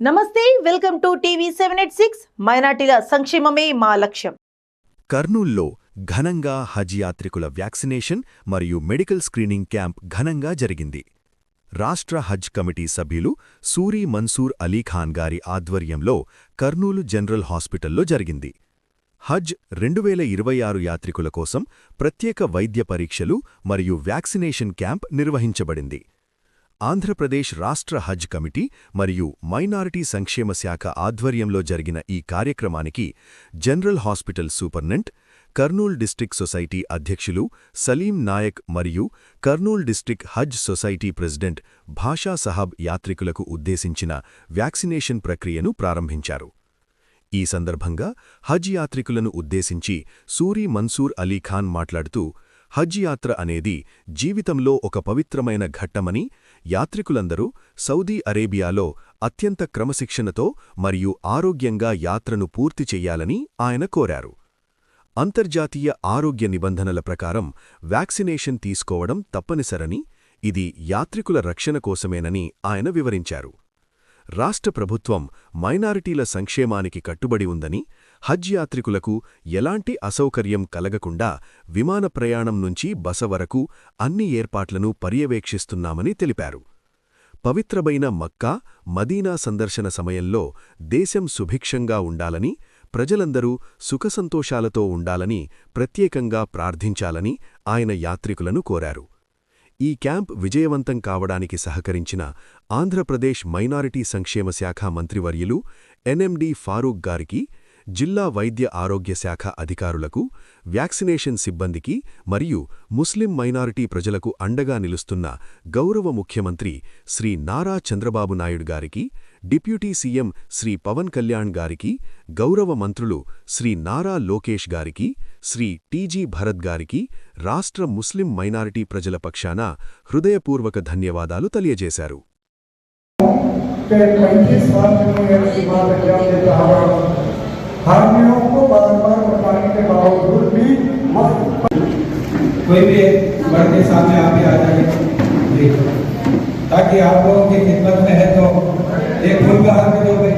నమస్తే, welcome to TV 786. మైనార్టీల సంక్షేమమే మా లక్ష్యం. కర్నూల్లో ఘనంగా హజ్ యాత్రికుల వ్యాక్సినేషన్ మరియు మెడికల్ స్క్రీనింగ్ క్యాంప్ ఘనంగా జరిగింది. రాష్ట్ర హజ్ కమిటీ సభ్యులు సూరి మన్సూర్ అలీఖాన్ గారి ఆధ్వర్యంలో కర్నూలు జనరల్ హాస్పిటల్లో జరిగింది. హజ్ 2026 యాత్రికుల కోసం ప్రత్యేక వైద్య పరీక్షలు మరియు వ్యాక్సినేషన్ క్యాంప్ నిర్వహించబడింది. ఆంధ్రప్రదేశ్ రాష్ట్ర హజ్ కమిటీ మరియు మైనారిటీ సంక్షేమ శాఖ ఆధ్వర్యంలో జరిగిన ఈ కార్యక్రమానికి general hospital superintendent, Kurnool district society అధ్యక్షులు సలీం నాయక్ మరియు కర్నూల్ డిస్ట్రిక్ట్ హజ్ సొసైటీ ప్రెసిడెంట్ భాషా సహాబ్ యాత్రికులకు ఉద్దేశించిన వ్యాక్సినేషన్ ప్రక్రియను ప్రారంభించారు. ఈ సందర్భంగా హజ్ యాత్రికులను ఉద్దేశించి సూరి మన్సూర్ అలీఖాన్ మాట్లాడుతూ, హజ్ యాత్ర అనేది జీవితంలో ఒక పవిత్రమైన ఘట్టమని, యాత్రికులందరూ సౌదీ అరేబియాలో అత్యంత క్రమశిక్షణతో మరియు ఆరోగ్యంగా యాత్రను పూర్తి చెయ్యాలని ఆయన కోరారు. అంతర్జాతీయ ఆరోగ్య నిబంధనల ప్రకారం వ్యాక్సినేషన్ తీసుకోవడం తప్పనిసరని, ఇది యాత్రికుల రక్షణ కోసమేనని ఆయన వివరించారు. రాష్ట్ర ప్రభుత్వం మైనారిటీల సంక్షేమానికి కట్టుబడి ఉందని, హజ్ యాత్రికులకు ఎలాంటి అసౌకర్యం కలగకుండా విమాన ప్రయాణం నుంచి బస వరకు అన్ని ఏర్పాట్లను పర్యవేక్షిస్తున్నామని తెలిపారు. పవిత్రమైన మక్కా, మదీనా సందర్శన సమయంలో దేశం సుభిక్షంగా ఉండాలని, ప్రజలందరూ సుఖసంతోషాలతో ఉండాలని ప్రత్యేకంగా ప్రార్థించాలని ఆయన యాత్రికులను కోరారు. ఈ క్యాంప్ విజయవంతం కావడానికి సహకరించిన ఆంధ్రప్రదేశ్ మైనారిటీ సంక్షేమ శాఖ మంత్రివర్యులు ఎన్ఎండి ఫారూక్ గారికి, జిల్లా వైద్య ఆరోగ్య శాఖ అధికారులకు, వ్యాక్సినేషన్ సిబ్బందికి మరియు ముస్లిం మైనారిటీ ప్రజలకు అండగా నిలుస్తున్న గౌరవ ముఖ్యమంత్రి శ్రీ నారా చంద్రబాబు నాయుడు గారికి, డిప్యూటీ సీఎం శ్రీ పవన్ కళ్యాణ్ గారికి, గౌరవ మంత్రులు శ్రీ నారా లోకేష్ గారికి, శ్రీ టీజీ భరత్ గారికి రాష్ట్ర ముస్లిం మైనారిటీ ప్రజల పక్షాన హృదయపూర్వక ధన్యవాదాలు తెలియజేశారు. हार्मियों को बार-बार बताने के बावजूद भी कोई भी बढ़ के सामने आप ही आ जाए जी, ताकि आप लोगों की खिदमत में है तो एक फूल का हार भी दो भाई,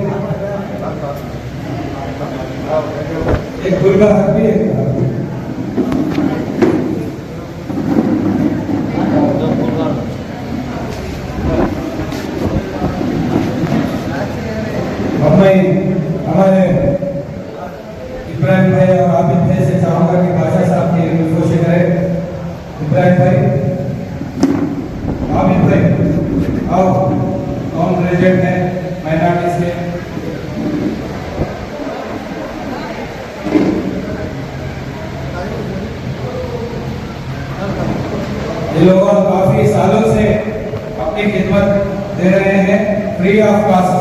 एक फूल का हार भी हमारे इब्राहिम भाई और आबिद भाई से चाहूंगा कि भाषा साहब की कोशिश करें. इब्राहिम भाई, आबिद भाई आओ, कौन प्रेजेंट है माइनॉरिटी से? ये लोग काफी सालों से अपनी खिदमत दे रहे हैं फ्री ऑफ कॉस्ट,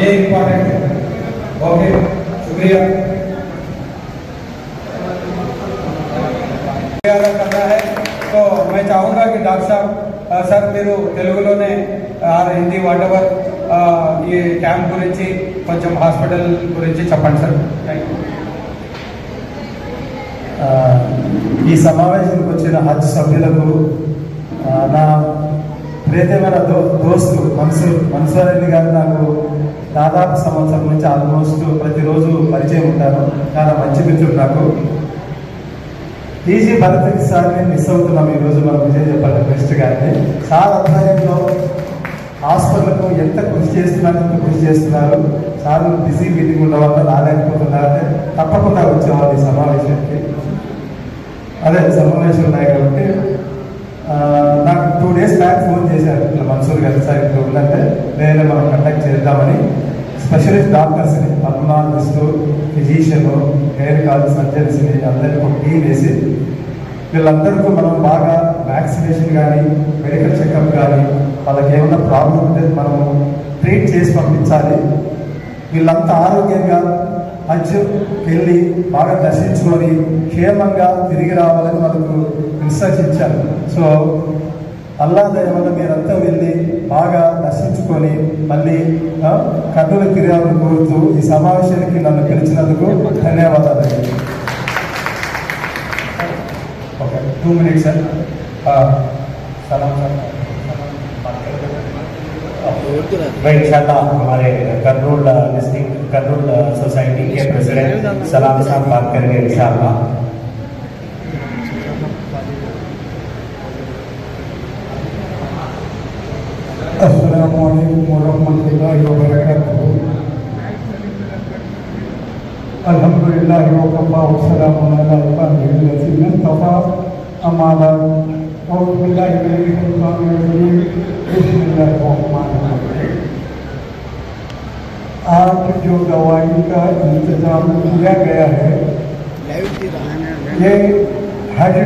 ये इम्पोर्टेंट है. ओके, शुक्रिया. करना है तो मैं चाहूँगा कि डॉक्टर साहब सर మీరు తెలుగులోనే హిందీ వాటెవర్ ఈ క్యాంప్ గురించి కొంచెం హాస్పిటల్ గురించి చెప్పండి సార్. ఈ సమావేశానికి వచ్చిన హజ్ సభ్యులకు నా ప్రియతమైన దోస్తు మన్సూర్ అలీ గారు నాకు దాదాపు సంవత్సరం నుంచి ఆల్మోస్ట్ ప్రతిరోజు పరిచయం ఉంటాను. చాలా మంచి మిత్రుడు నాకు. టీజీ భరత్ సార్ని మిస్ అవుతున్నాం ఈరోజు మనం విజయ్ చెప్పాలి బెస్ట్ గారిని. సార్ ఆధ్వర్యంలో హాస్పిటల్కు ఎంత కృషి చేస్తున్నారు. సార్ బిజీ మీటింగ్ ఉండడం వల్ల రాలేకపోతున్నారంటే తప్పకుండా వచ్చేవాళ్ళు ఈ సమావేశానికి. అదే సమావేశం ఉన్నాయి కాబట్టి నాకు 2 days బ్యాక్ ఫోన్ చేశారు ఇట్లా మన్సూర్ గారు సార్ ఇట్లా ఉందంటే నేనే మనం కండక్ట్ చేద్దామని స్పెషలిస్ట్ డాక్టర్స్ని, పల్మనాలజిస్టు, ఫిజీషియన్, గైనకాలజీ సర్జన్స్ని అందరికీ ఒక టీం వేసి వీళ్ళందరికీ మనం బాగా వ్యాక్సినేషన్ కానీ మెడికల్ చెకప్ కానీ వాళ్ళకి ఏమైనా ప్రాబ్లం ఉంటే మనము ట్రీట్ చేసి పంపించాలి. వీళ్ళంతా ఆరోగ్యంగా హజ్ వెళ్ళి బాగా దర్శించుకొని క్షేమంగా తిరిగి రావాలని మనకు ఇన్స్ట్రక్షన్ ఇచ్చారు. సో అల్లా దయ వల్ల మీరంతా వెళ్ళి బాగా దర్శించుకొని మళ్ళీ కర్నూలు తిరగాలని కోరుతూ ఈ సమావేశానికి నన్ను పిలిచినందుకు ధన్యవాదాలు. Okay, 2 minutes sir. సలాం సార్. भाई इंशाल्लाह हमारे कर्नूल डिस्ट्रिक्ट कर्नूल सोसाइटी के प्रेसिडेंट सलाम साहब बात करेंगे इंशाल्लाह। अस्सलामु अलैकुम वरहमतुल्लाहि वबरकातुहू। अल्हम्दुलिल्लाहि व कफ़ा व सलामुन अला इबादिहिल लज़ीना इस्तफ़ा अम्मा बाद। औज़ु बिल्लाहि मिनश शैतानिर रजीम। बिस्मिल्लाहिर रहमानिर रहीम। आज जो दवाई का इंतजाम किया गया है, ये हज